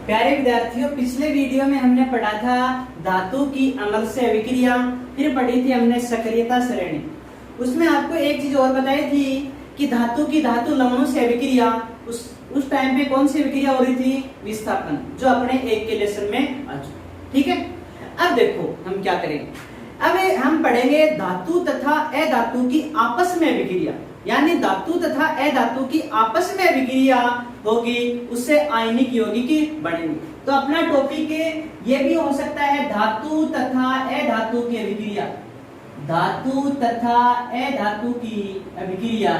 प्यारे विद्यार्थियों, पिछले वीडियो में हमने पढ़ा था धातु की अम्ल से अभिक्रिया, फिर पढ़ी थी हमने सक्रियता श्रेणी। उसमें आपको एक चीज और बताई थी कि धातु की धातु लवणों से अभिक्रिया, उस टाइम पे कौन सी अभिक्रिया हो रही थी? विस्थापन, जो अपने एक के लेसन में आ चुकी। ठीक है, अब देखो हम क्या करेंगे। अब हम पढ़ेंगे धातु तथा अधातु की आपस में अभिक्रिया, यानी धातु तथा अधातु की आपस में अभिक्रिया होगी, उससे आयनिक यौगिक बनेंगे। तो अपना टॉपिक ये भी हो सकता है धातु तथा अधातु की अभिक्रिया, धातु तथा अधातु की अभिक्रिया,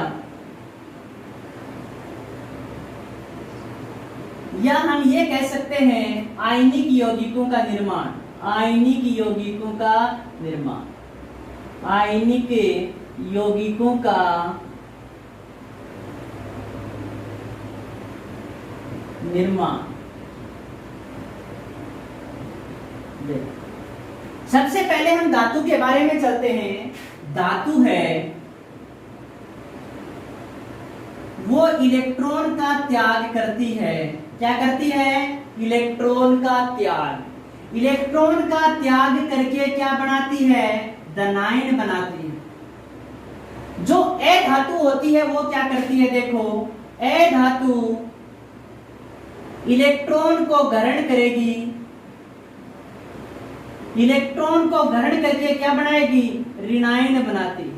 या हम ये कह सकते हैं आयनिक यौगिकों का निर्माण, आयनिक यौगिकों का निर्माण, आयनिक यौगिकों का निर्माण। सबसे पहले हम धातु के बारे में चलते हैं। धातु है वो इलेक्ट्रॉन का त्याग करती है। क्या करती है? इलेक्ट्रॉन का त्याग। इलेक्ट्रॉन का त्याग करके क्या बनाती है? धनायन बनाती है। जो अधातु होती है वो क्या करती है? देखो, अधातु इलेक्ट्रॉन को ग्रहण करेगी, इलेक्ट्रॉन को ग्रहण करके क्या बनाएगी? ऋणायन बनाती।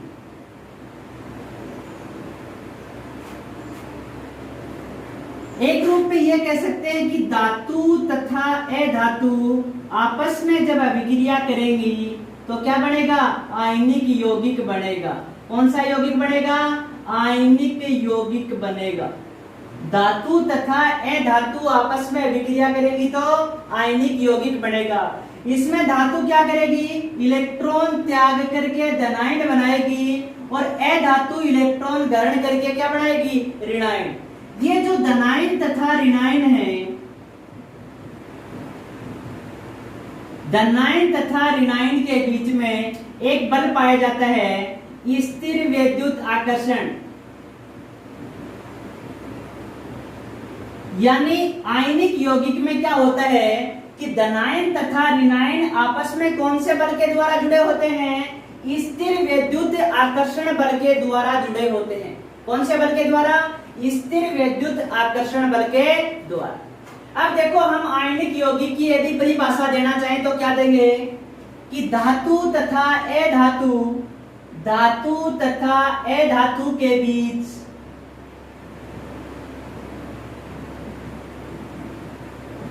एक रूप में यह कह सकते हैं कि धातु तथा अधातु आपस में जब अभिक्रिया करेंगी तो क्या बनेगा? आयनिक यौगिक बनेगा। कौन सा यौगिक बनेगा? आयनिक यौगिक बनेगा। धातु तथा अधातु आपस में अभिक्रिया करेगी तो आयनिक यौगिक बनेगा। इसमें धातु क्या करेगी? इलेक्ट्रॉन त्याग करके धनायन बनाएगी, और अधातु इलेक्ट्रॉन ग्रहण करके क्या बनाएगी? ऋणायन। ये जो धनायन तथा ऋणायन है, धनायन तथा ऋणायन के बीच में एक बल पाया जाता है, स्थिर विद्युत आकर्षण। यानी आयनिक यौगिक में क्या होता है कि धनायन तथा ऋणायन आपस में कौन से बल के द्वारा जुड़े होते हैं? स्थिर विद्युत आकर्षण बल के द्वारा जुड़े होते हैं। कौन से बल के द्वारा? स्थिर विद्युत आकर्षण बल के द्वारा। अब देखो, हम आयनिक यौगिक की यदि परिभाषा देना चाहें तो क्या देंगे कि धातु तथा अधातु, धातु तथा अधातु के बीच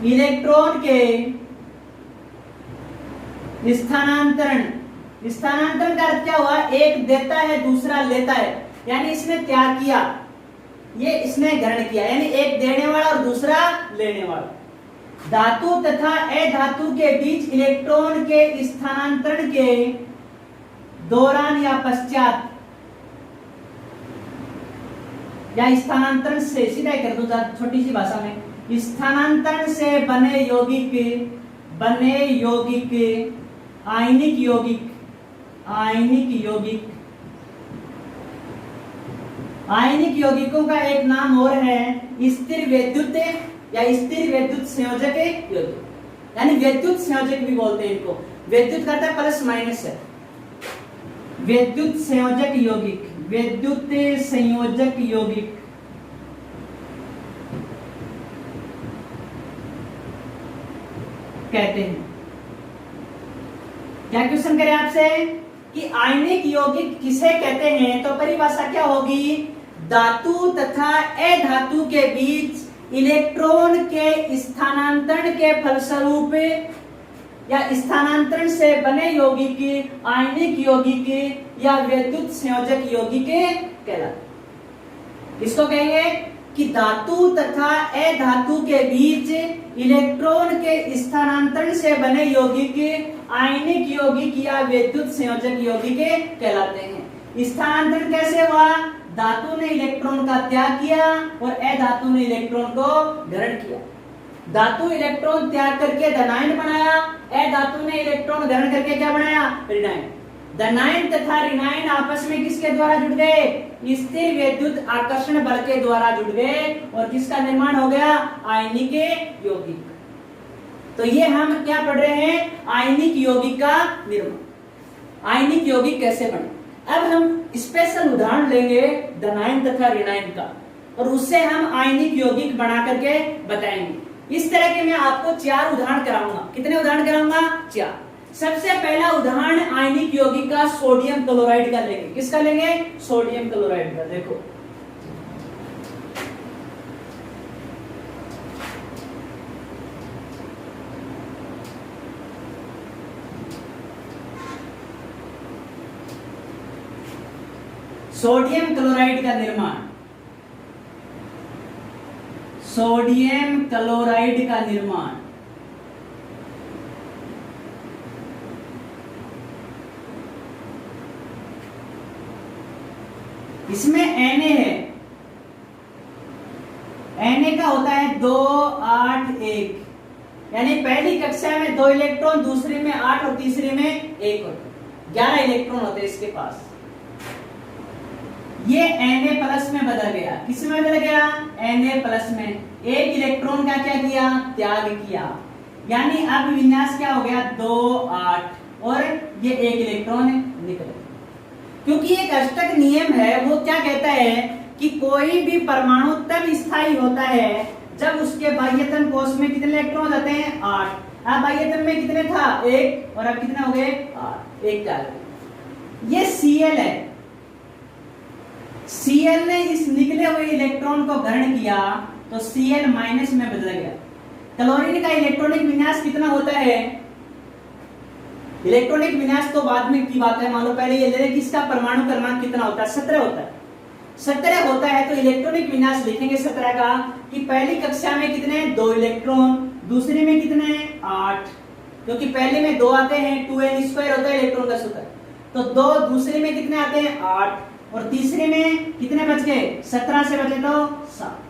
इलेक्ट्रॉन के स्थानांतरण। स्थानांतरण का अर्थ क्या हुआ? एक देता है, दूसरा लेता है, यानी इसने त्याग किया, ये इसने ग्रहण किया, यानी एक देने वाला और दूसरा लेने वाला। धातु तथा अधातु के बीच इलेक्ट्रॉन के स्थानांतरण के दौरान या पश्चात, या स्थानांतरण से, सीधा कर दो छोटी सी भाषा में, स्थानांतरण से बने यौगिक, बने यौगिक आयनिक यौगिक, आयनिक यौगिक। आयनिक यौगिकों का एक नाम और है स्थिर विद्युत या स्थिर विद्युत संयोजक यौगिक, यानी विद्युत संयोजक भी बोलते हैं इनको। विद्युत करता है प्लस माइनस है, विद्युत संयोजक यौगिक, विद्युत संयोजक यौगिक कहते हैं। क्या क्वेश्चन करें आपसे कि आयनिक यौगिक किसे कहते हैं? तो परिभाषा क्या होगी? धातु तथा अधातु के बीच इलेक्ट्रॉन के स्थानांतरण के फलस्वरूप या स्थानांतरण से बने यौगिक आयनिक यौगिक या विद्युत संयोजक यौगिक कहलाते। इसको कहेंगे कि धातु तथा अधातु के बीच इलेक्ट्रॉन के स्थानांतरण से बने यौगिक आयनिक यौगिक या विद्युत संयोजक यौगिक कहलाते हैं। स्थानांतरण कैसे हुआ? धातु ने इलेक्ट्रॉन का त्याग किया और अधातु ने इलेक्ट्रॉन को ग्रहण किया। धातु इलेक्ट्रॉन त्याग करके धनायन बनाया, अधातु ने इलेक्ट्रॉन ग्रहण करके क्या बनाया? ऋणायन। धनायन तथा ऋणायन आपस में किसके द्वारा जुड़ गए? स्थिर विद्युत आकर्षण बल के द्वारा जुड़ गए और किसका निर्माण हो गया? आयनिक यौगिक। तो ये हम क्या पढ़ रहे हैं, आयनिक यौगिक का निर्माण, आयनिक यौगिक कैसे बने। अब हम स्पेशल उदाहरण लेंगे धनायन तथा ऋणायन का, और उससे हम आयनिक यौगिक बना करके बताएंगे। इस तरह के मैं आपको 4 उदाहरण कराऊंगा। कितने उदाहरण कराऊंगा, 4। सबसे पहला उदाहरण आयनिक यौगिक का सोडियम क्लोराइड का लेंगे। किसका लेंगे, सोडियम क्लोराइड का। देखो सोडियम क्लोराइड का निर्माण, सोडियम क्लोराइड का निर्माण इसमें Na है, Na का होता है 2 8 1, यानी पहली कक्षा में 2 इलेक्ट्रॉन, दूसरी में 8 और तीसरी में 1 होता है, 11 इलेक्ट्रॉन होते हैं इसके पास। ये Na प्लस में बदल गया। किस में बदल गया, Na प्लस में। एक इलेक्ट्रॉन का क्या किया, त्याग किया, यानी अब विन्यास क्या हो गया 2 8, और ये एक इलेक्ट्रॉन निकल गया। क्योंकि एक अष्टक नियम है, वो क्या कहता है कि कोई भी परमाणु तब स्थायी होता है जब उसके बाह्यतम कोश में कितने इलेक्ट्रॉन आते हैं, 8। अब बाह्यतम में कितने था, 1, और अब कितने हो गए, 8, 1 डाल। ये Cl है, Cl ने इस निकले हुए इलेक्ट्रॉन को ग्रहण किया तो Cl माइनस में बदल गया। क्लोरीन का इलेक्ट्रॉनिक विन्यास कितना होता है, इलेक्ट्रॉनिक विन्यास तो बाद में की बात है, मान लो पहले ये ले लें कि इसका परमाणु क्रमांक कितना होता है, 17 होता है। 17 होता है तो इलेक्ट्रॉनिक विन्यास लिखेंगे 17 का, कि पहली कक्षा में कितने, 2 इलेक्ट्रॉन, दूसरी में कितने, 8, क्योंकि पहले में 2 आते हैं, 2n² होता है इलेक्ट्रॉन का सूत्र, तो 2, दूसरे में कितने आते हैं, 8, और तीसरे में कितने बच गए, 17 से बचे तो 7।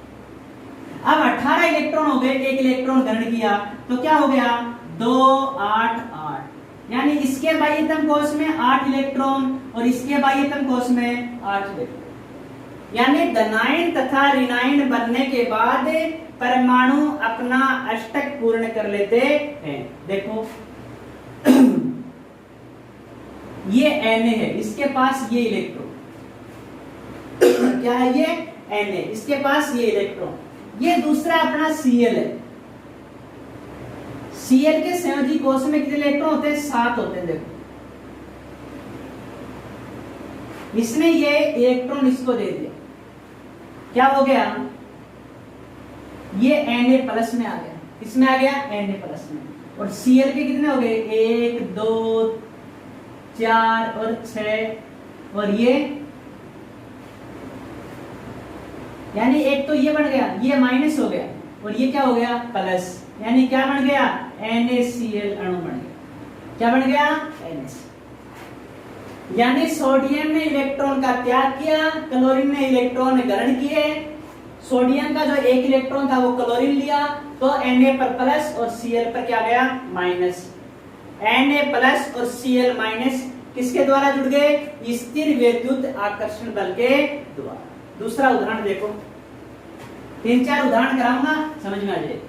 अब 18 इलेक्ट्रॉन हो गए, एक इलेक्ट्रॉन ग्रहण किया तो क्या हो गया, 2 8 8, यानी इसके बाह्यतम कोश में 8 इलेक्ट्रॉन और इसके बाह्यतम कोश में 8 इलेक्ट्रॉन। यानी धनायन तथा ऋणायन बनने के बाद परमाणु अपना अष्टक पूर्ण कर लेते हैं। देखो ये Na है, इसके पास ये इलेक्ट्रॉन क्या है, ये Na, इसके पास ये इलेक्ट्रॉन। ये दूसरा अपना Cl है, Cl के संयोजी कोश में कितने इलेक्ट्रॉन होते हैं, 7 होते हैं। देखो इसने ये इलेक्ट्रॉन इसको दे दिया, क्या हो गया, ये Na प्लस में आ गया। किसमें आ गया, Na प्लस में। और Cl के कितने हो गए, 1 2 4 और 6, और ये यानी एक तो ये बन गया, ये माइनस हो गया, और ये क्या हो गया, प्लस, यानी क्या बन गया, NaCl अणु बन गया। क्या बन गया, NaCl। यानी सोडियम ने इलेक्ट्रॉन का त्याग किया, क्लोरीन ने इलेक्ट्रॉन ग्रहण किए। सोडियम का जो एक इलेक्ट्रॉन था वो क्लोरीन लिया, तो Na पर प्लस और Cl पर क्या गया, माइनस। Na प्लस और Cl माइनस किसके द्वारा जुड़ गए, स्थिर विद्युत आकर्षण बल के द्वारा। दूसरा उदाहरण देखो, 3-4 उदाहरण कराऊंगा, समझ में आ जाए।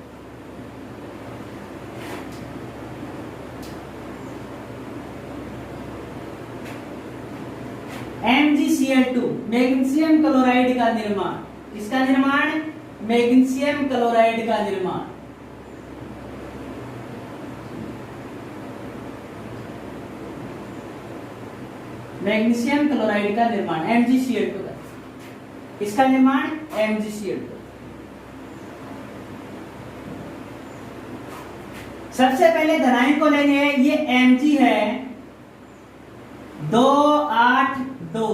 MgCl2 मैग्नीशियम क्लोराइड का निर्माण। किसका निर्माण, मैग्नीशियम क्लोराइड का निर्माण। मैग्नीशियम क्लोराइड का निर्माण MgCl2 का। किसका निर्माण, MgCl2। सबसे पहले धनायन को लेंगे, ये Mg है 2 8 2,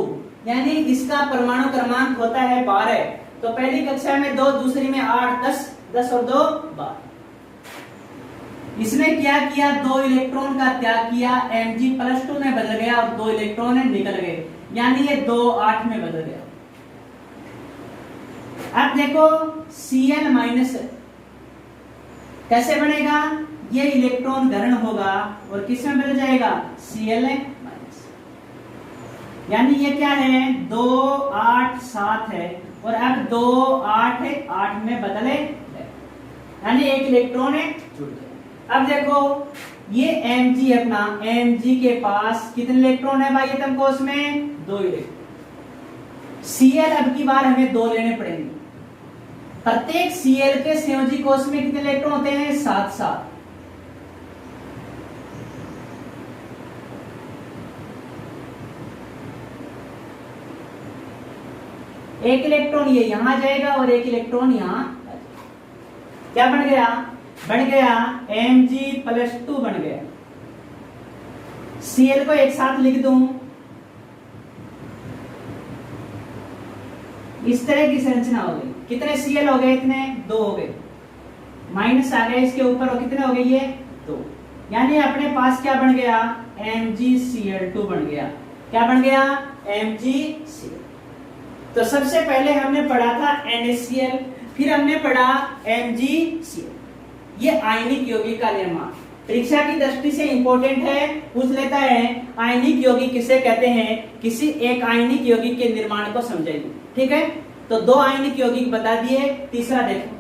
यानी इसका परमाणु क्रमांक होता है 12। तो पहली कक्षा में 2, दूसरी में 8, 10, 10 और 2 12। इसने क्या किया, 2 इलेक्ट्रॉन का त्याग किया, Mg+2 में बदल गया और 2 इलेक्ट्रॉन निकल गए, यानी ये 2 8 में बदल गया। अब देखो Cl माइनस कैसे बनेगा, ये इलेक्ट्रॉन ग्रहण होगा और किस में बदल जाएगा, Cl माइनस। यानी ये क्या है, 2 8 7 है, और अब 2 8 8 में बदले, यानी एक इलेक्ट्रॉन जुड़ गया। अब देखो ये Mg अपना, Mg के पास कितने इलेक्ट्रॉन है बाह्यतम कोश में? 2 इलेक्ट्रॉन। Cl अब की बार हमें 2 लेने पड़ेंगे। प्रत्येक Cl के संयोजी कोश में कितने इलेक्ट्रॉन होते हैं? 7। एक इलेक्ट्रॉन ये यहां जाएगा और एक इलेक्ट्रॉन यहां। क्या बन गया? बन गया Mg+2 बन गया। Cl को एक साथ लिख दूं, इस तरह की संरचना हो गई। कितने Cl हो गए? इतने 2 हो गए, माइनस आ गया इसके ऊपर, और कितने हो गए? ये 2। यानी अपने पास क्या बन गया? MgCl2 बन गया। क्या बन गया? MgCl। तो सबसे पहले हमने पढ़ा था NaCl, फिर हमने पढ़ा MgCl। ये आयनिक यौगिक का निर्माण परीक्षा की दृष्टि से इंपॉर्टेंट है, पूछ लेता है आयनिक यौगिक किसे कहते हैं? किसी एक आयनिक यौगिक के निर्माण को समझाइए। ठीक है, तो 2 आयनिक यौगिक बता दिए, तीसरा देखो।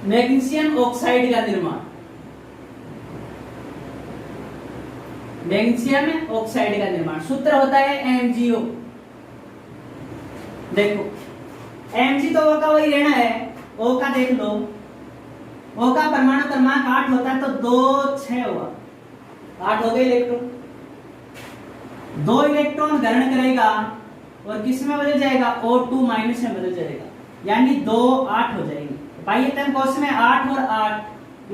मैग्नीशियम ऑक्साइड का निर्माण। मैग्नीशियम ऑक्साइड का निर्माण सूत्र होता है MgO। देखो Mg तो O का वही रहना है, O का देख लो, O का परमाणु क्रमांक 8 होता है, तो 2 6 हुआ, 8 हो गए इलेक्ट्रॉन। 2 इलेक्ट्रॉन ग्रहण करेगा और किस में बदल जाएगा? O2- में बदल जाएगा, यानी 2 8 हो जाएंगे। बाह्यतम कोश में 8 और 8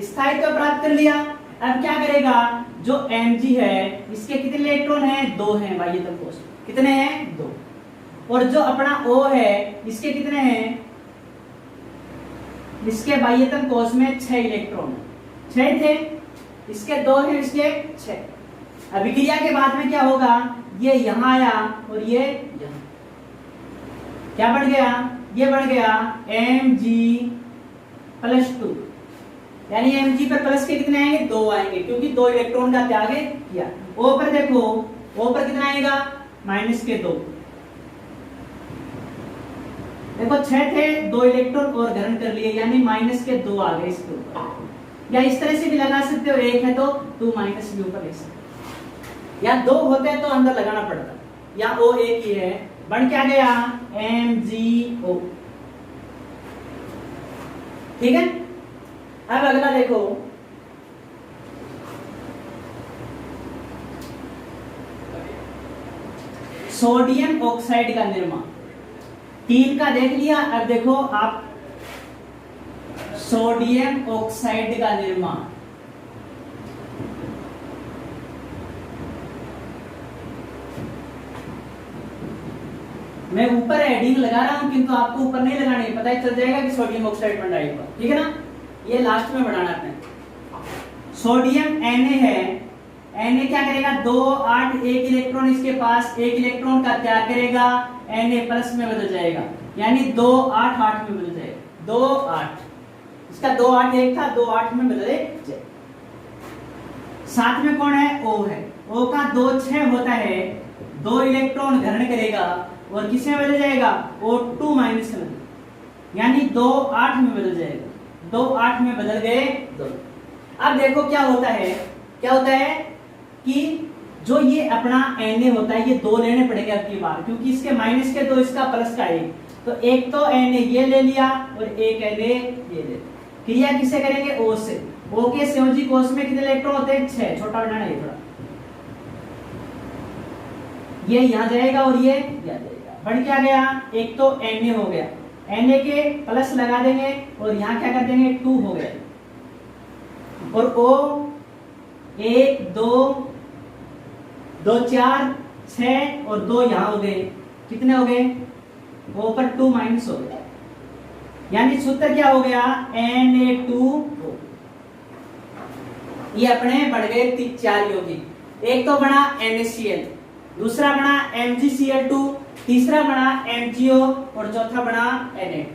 स्थायित्व प्राप्त कर लिया। अब क्या करेगा? जो Mg है इसके कितने इलेक्ट्रॉन हैं? 2 हैं बाह्यतम कोश में। कितने हैं? 2। और जो अपना O है इसके कितने हैं? इसके बाह्यतम कोश में 6 इलेक्ट्रॉन, 6 थे, इसके 2 हैं, इसके 6। अभिक्रिया के बाद में क्या होगा? ये यहां आया और ये यहां। क्या बन गया? ये बन गया Mg+2, यानी Mg पर प्लस के कितने आएंगे? 2 आएंगे, क्योंकि 2 इलेक्ट्रॉन का त्याग किया। O पर देखो, O पर कितना आएगा? -2। देखो 6 थे, 2 इलेक्ट्रॉन और ग्रहण कर लिए, यानी -2 आ गए इसके ऊपर। या इस तरह से भी लगा सकते हो, 1 है तो 2 माइनस भी ऊपर ले सकते हो, या 2 होते हैं तो अंदर लगाना पड़ता, या O एक ही है। बन क्या गया? MgO। ठीक है, अब अगला देखो, सोडियम ऑक्साइड का निर्माण। 3 का देख लिया, अब देखो आप सोडियम ऑक्साइड का निर्माण। मैं ऊपर हेडिंग लगा रहा हूं, किंतु आपको ऊपर नहीं लगानी है, पता ही चल जाएगा कि सोडियम ऑक्साइड बन रहा है। ठीक है ना, ये लास्ट में बढ़ाना है। सोडियम Na है, Na क्या करेगा? 2 8, 1 इलेक्ट्रॉन इसके पास, 1 इलेक्ट्रॉन का त्याग करेगा, Na+ में बदल जाएगा, यानी 2 8 8 में बदल जाएगा। 2 8, इसका 2 8 1 था, 2 8 में बदल जाएगा। साथ में कौन है? O है, O का 2 6 होता है, 2 इलेक्ट्रॉन ग्रहण करेगा और किसमें बदल जाएगा? O2- में, यानी 2 8 में बदल जाएगा। 2 8 में बदल गए 2। अब देखो क्या होता है, क्या होता है कि जो ये अपना Na होता है, ये 2 लेने पड़ेंगे अब की बार, क्योंकि इसके -2, इसका प्लस का 1, तो एक तो Na ये ले लिया और एक Na ये ले। क्रिया किसे करेंगे? O से। O के संयोजी कोश में कितने इलेक्ट्रॉन होते हैं? 6। छोटा बनाना है थोड़ा, ये यहां जाएगा और ये यहां जाएगा। बन क्या गया? एक तो Na हो गया, Na के प्लस लगा देंगे और यहाँ क्या कर देंगे? 2 हो गया, और O 1 2 2 4 6 और 2 यहाँ हो गए, कितने हो गए? O पर 2 माइनस हो गया, यानी सूत्र क्या हो गया? Na2O। ये अपने बढ़ गए 4 यौगिक। एक तो बना NaCl, दूसरा बना MgCl2, तीसरा बना MgO और चौथा बना Na2।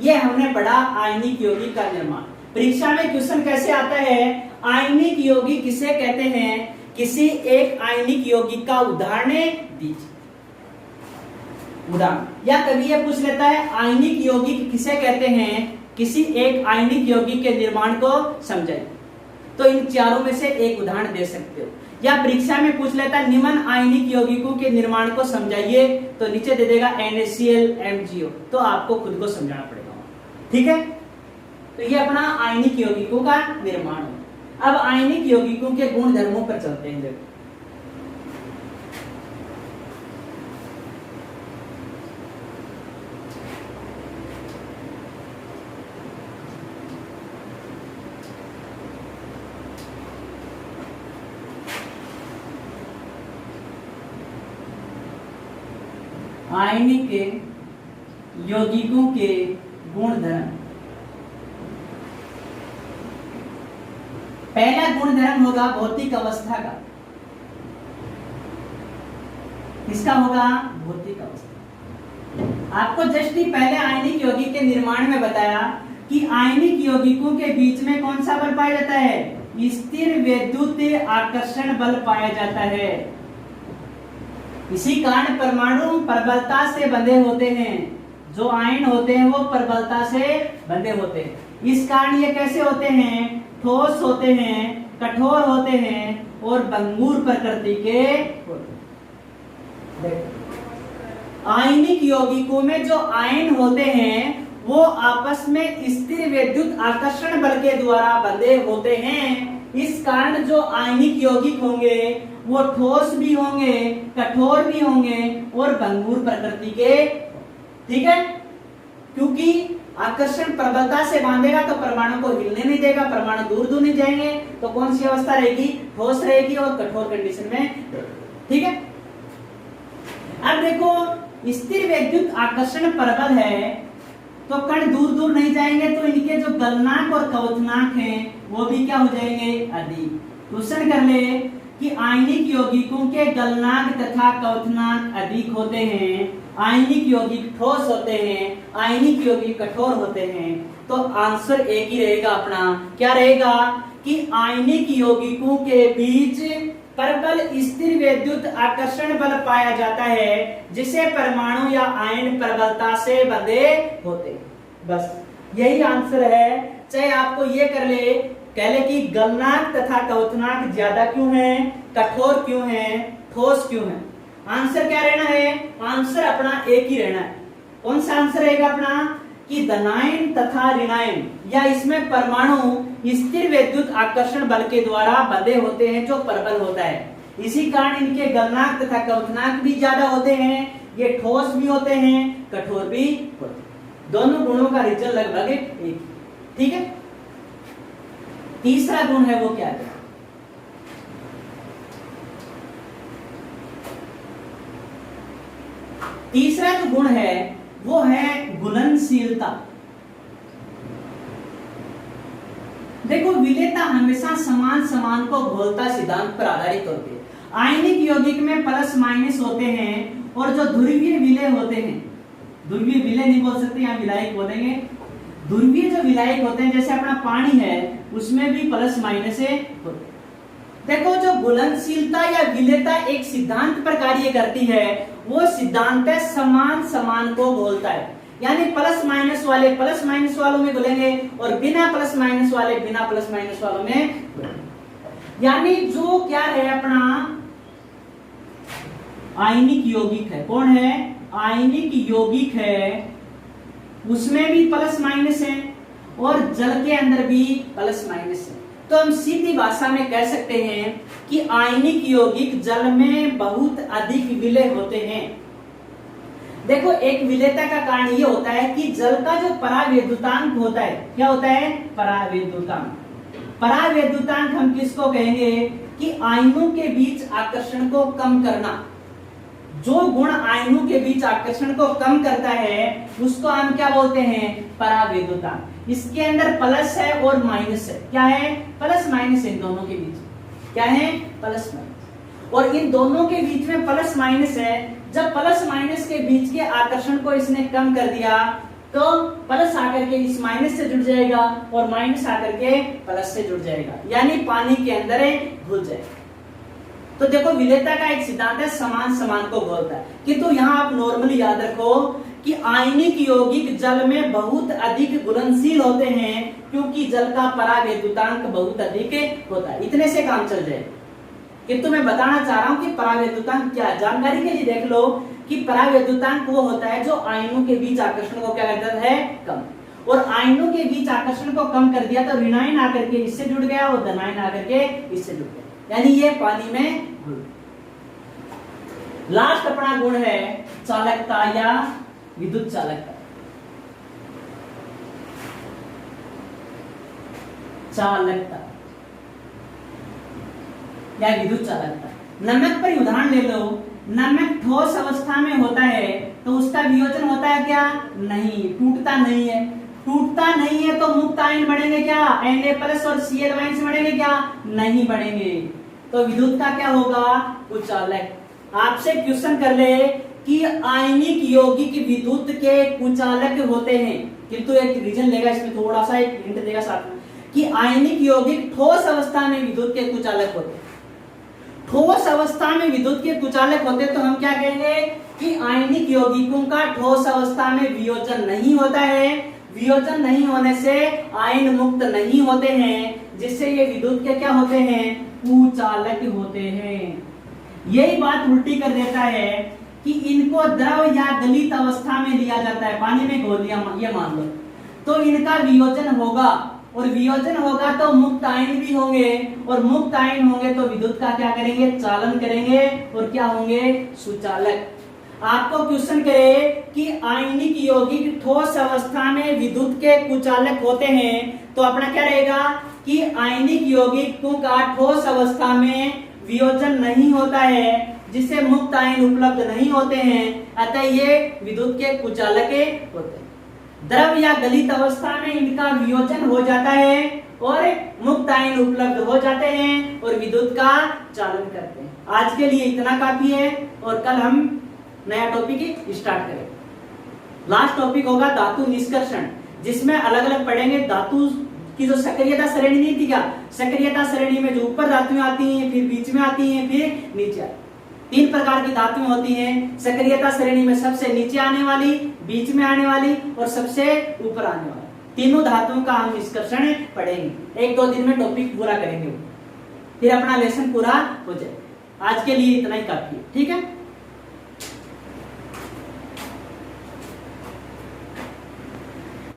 ये हमने पढ़ा आयनिक यौगिक का निर्माण। परीक्षा में क्वेश्चन कैसे आता है? आयनिक यौगिक किसे कहते हैं? किसी एक आयनिक यौगिक का उदाहरण दीजिए। उदाहरण। या कभी ये पूछ लेता है आयनिक यौगिक किसे कहते हैं, किसी एक आयनिक यौगिक के निर्माण को समझाइए। तो इन चारों में से एक उदाहरण दे सकते हो। या परीक्षा में पूछ लेता है निम्न आयनिक यौगिकों के निर्माण को समझाइए, तो नीचे दे देगा NaCl MgO, तो आपको खुद को समझाना पड़ेगा। ठीक है, तो ये अपना आयनिक यौगिकों का निर्माण है। अब आयनिक यौगिकों के गुण धर्मों पर चलते हैं। देखो आयनिक यौगिकों के गुणधर्म। पहला गुणधर्म होगा भौतिक अवस्था का। किसका होगा? भौतिक अवस्था। आपको जस्ट ही पहले आयनिक यौगिक के निर्माण में बताया कि आयनिक यौगिकों के बीच में कौन सा बल पाया जाता है? स्थिर वैद्युत आकर्षण बल पाया जाता है। इसी कारण परमाणु प्रबलता से बंधे होते हैं। जो आयन होते हैं वो प्रबलता से बंधे होते हैं। इस कारण ये कैसे होते हैं? ठोस होते हैं, कठोर होते हैं और भंगुर प्रकृति के होते हैं। आयनिक यौगिकों में जो आयन होते हैं वो आपस में स्थिर वैद्युत आकर्षण बल के द्वारा बंधे होते हैं। इस कारण जो आयनिक यौगिक होंगे वो ठोस भी होंगे, कठोर भी होंगे और भंगुर प्रकृति के। ठीक है, क्योंकि आकर्षण प्रबलता से बांधेगा तो परमाणु को हिलने नहीं देगा, परमाणु दूर दूर नहीं जाएंगे, तो कौन सी अवस्था रहेगी? ठोस रहेगी और कठोर कंडीशन में। ठीक है, अब देखो स्थिर वैद्युत आकर्षण प्रबल है तो कण दूर दूर नहीं जाएंगे, तो इनके जो गलनांक और कवचनांक हैं वो भी क्या हो जाएंगे? अधिक। क्वेश्चन कर ले कि आयनिक यौगिकों के गलनांक तथा कवचनांक अधिक होते हैं, आयनिक यौगिक ठोस होते हैं, आयनिक यौगिक कठोर होते हैं। तो आंसर एक ही रहेगा अपना। क्या रहेगा? कि आयनिक यौगिकों के बीच प्रबल स्थिर वैद्युत आकर्षण बल पाया जाता है, जिसे परमाणु या आयन प्रबलता से बंधे होते हैं। बस यही आंसर है। चाहे आपको ये कर ले, कह ले कि गलनांक तथा कवचनांक ज्यादा क्यों है, कठोर क्यों है, ठोस क्यों है। आंसर क्या रहना है? आंसर अपना एक ही रहना है। कौन सा आंसर रहेगा अपना? कि धनायन तथा ऋणायन या इसमें परमाणु स्थिर वैद्युत आकर्षण बल के द्वारा बंधे होते हैं, जो प्रबल होता है। इसी कारण इनके गलनांक तथा कवचनांक भी ज्यादा होते हैं। ये ठोस भी होते हैं, कठोर भी होते हैं। दोनों गुणों का रिजल्ट लगभग एक। ठीक है, तीसरा गुण है वो क्या है? तीसरा जो गुण है वो है घुलनशीलता। देखो विलेयता हमेशा समान समान को घोलता सिद्धांत पर आधारित होती है। आयनिक यौगिक में प्लस माइनस होते हैं और जो ध्रुवीय विलेय होते हैं, ध्रुवीय विलेय नहीं बोल सकते, यहाँ विलायक बोलेंगे। ध्रुवीय जो विलायक होते हैं, जैसे अपना पानी है उसमें भी प्लस माइनस होते हैं। देखो जो घुलनशीलता या विलेयता एक सिद्धांत पर कार्य करती है, वो सिद्धांत समान समान को घोलता है। यानी प्लस माइनस वाले प्लस माइनस वालों में घुलेंगे और बिना प्लस माइनस वाले बिना प्लस माइनस वालों में। यानी जो क्या है अपना आयनिक यौगिक है, कौन है? आयनिक यौगिक है, उसमें भी प्लस माइनस है और जल के अंदर भी प्लस माइनस है। तो हम सीधी भाषा में कह सकते हैं कि आयनिक यौगिक जल में बहुत अधिक विलेय होते हैं। देखो एक विलेयता का कारण ये होता है कि जल का जो परावैद्युतांक होता है, क्या होता है? परावैद्युतांक। परावैद्युतांक हम किसको कहेंगे? कि आयनों के बीच आकर्षण को कम करना। जो गुण आयनों के बीच आकर्षण को कम करता है उसको हम क्या बोलते हैं? परावैद्युतांक। इसके अंदर प्लस है और माइनस है। क्या है? प्लस माइनस इन दोनों के बीच। क्या है? Plus minus. और इन दोनों के बीच में प्लस माइनस है। जब प्लस माइनस के बीच के आकर्षण को इसने कम कर दिया तो प्लस आकर के इस माइनस से जुड़ जाएगा और माइनस आकर के प्लस से जुड़ जाएगा, यानी पानी के अंदर घुल जाएगा। तो देखो विलेयता का एक सिद्धांत है समान समान को घोलता है, किंतु यहाँ आप नॉर्मली याद रखो कि आयनिक यौगिक जल में बहुत अधिक घुलनशील होते हैं क्योंकि जल का परावैद्युतांक बहुत अधिक होता है। इतने से काम चल जाए। किंतु मैं बताना चाह रहा हूं कि परावैद्युतांक क्या है। जानकारी के लिए देख लो कि परावैद्युतांक वो होता है जो आयनों के बीच आकर्षण को क्या करता है, कम। और आयनों के बीच आकर्षण को कम कर दिया तो ऋणायन आकर के इससे जुड़ गया और धनायन आकर के इससे जुड़ गया, यानी ये पानी में घुल। लास्ट अपना गुण है चालकता या विद्युत चालकता। चालकता या विद्युत चालकता। नमक पर उदाहरण ले लो। नमक ठोस अवस्था में होता है तो उसका वियोजन होता है क्या, नहीं, टूटता नहीं है। टूटता नहीं है तो मुक्त आयन बढ़ेंगे क्या, Na+ और Cl- बढ़ेंगे क्या, नहीं बढ़ेंगे। तो विद्युत का क्या होगा, कुचालक। आपसे क्वेश्चन कर ले कि आयनिक यौगिक विद्युत के कुचालक होते हैं, किंतु एक रीजन लेगा इसमें, थोड़ा सा एक हिंट देगा साथ में कि आयनिक यौगिक ठोस अवस्था में विद्युत के कुचालक होते हैं। ठोस अवस्था में विद्युत के कुचालक होते तो हम क्या कहेंगे कि आयनिक यौगिकों का ठोस अवस्था में वियोजन नहीं होता है। वियोजन नहीं होने से आयन मुक्त नहीं होते हैं, जिससे ये विद्युत के क्या होते हैं, कुचालक होते हैं। यही बात उल्टी कर देता है कि इनको द्रव या गलित अवस्था में लिया जाता है, पानी में घोल लिया ये मान लो, तो इनका वियोजन होगा, और वियोजन होगा तो मुक्त आयन भी होंगे, और मुक्त आयन होंगे तो विद्युत का क्या करेंगे, चालन करेंगे, और क्या होंगे, सुचालक। आपको क्वेश्चन करे कि आयनिक यौगिक ठोस अवस्था में विद्युत के कुचालक होते हैं, तो अपना क्या रहेगा कि आयनिक यौगिकों का ठोस अवस्था में वियोजन नहीं होता है, जिससे मुक्त आयन उपलब्ध नहीं होते हैं, अतः ये विद्युत के कुचालक होते हैं। द्रव या गलित अवस्था में इनका वियोजन हो जाता है और मुक्त आयन उपलब्ध हो जाते हैं और विद्युत का चालन करते हैं। आज के लिए इतना काफी है, और कल हम नया टॉपिक स्टार्ट करेंगे। लास्ट टॉपिक होगा धातु निष्कर्षण, जिसमें अलग अलग पढ़ेंगे धातु की जो सक्रियता श्रेणी नहीं थी क्या, सक्रियता श्रेणी में जो ऊपर धातुएं आती हैं, फिर बीच में आती हैं, फिर नीचे आती हैं। 3 प्रकार की धातुएं होती हैं सक्रियता श्रेणी में, सबसे नीचे आने वाली, बीच में आने वाली और सबसे ऊपर आने वाली। तीनों धातुओं का हम निष्कर्षण पढ़ेंगे। 1-2 दिन में टॉपिक पूरा करेंगे, फिर अपना लेसन पूरा हो जाए। आज के लिए इतना ही काफी है, ठीक है।